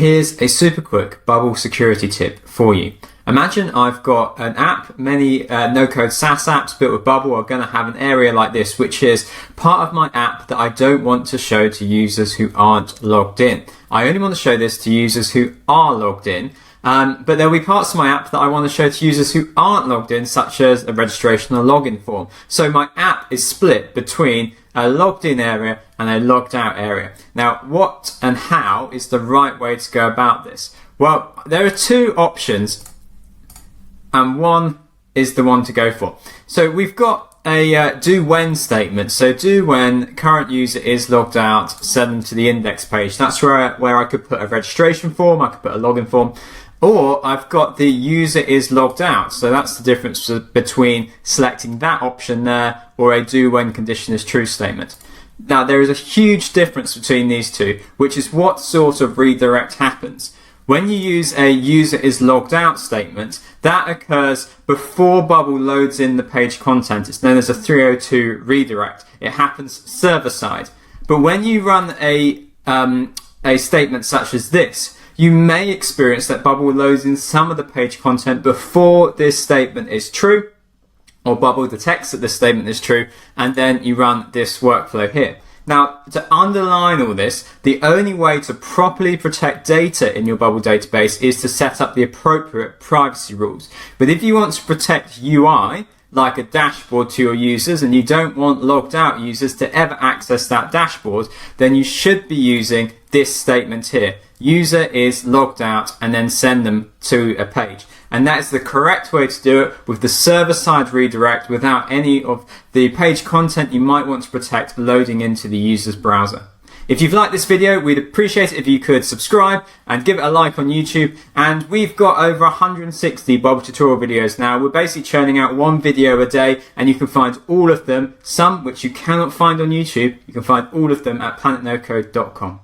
here's a super quick bubble security tip for you. Imagine I've got an app, many no-code SaaS apps built with Bubble are going to have an area like this, which is part of my app that I don't want to show to users who aren't logged in. I only want to show this to users who are logged in, but there'll be parts of my app that I want to show to users who aren't logged in, such as a registration or login form. So my app is split between a logged in area and a logged out area. Now, what and how is the right way to go about this? Well, there are two options, and one is the one to go for. So we've got a do when statement. So do when current user is logged out, send them to the index page. That's where I could put a registration form, I could put a login form, or I've got the user is logged out. So that's the difference between selecting that option there or a do when condition is true statement. Now there is a huge difference between these two, which is what sort of redirect happens. When you use a user is logged out statement, that occurs before Bubble loads in the page content. It's known as a 302 redirect. It happens server side. But when you run a statement such as this, you may experience that Bubble loads in some of the page content before this statement is true, or Bubble detects that this statement is true, and then you run this workflow here. Now, to underline all this, the only way to properly protect data in your Bubble database is to set up the appropriate privacy rules. But if you want to protect UI, like a dashboard to your users, and you don't want logged out users to ever access that dashboard, then you should be using this statement here. User is logged out, and then send them to a page. And that is the correct way to do it, with the server-side redirect, without any of the page content you might want to protect loading into the user's browser. If you've liked this video, we'd appreciate it if you could subscribe and give it a like on YouTube. And we've got over 160 Bubble tutorial videos now. We're basically churning out one video a day, and you can find all of them, some which you cannot find on YouTube. You can find all of them at planetnocode.com.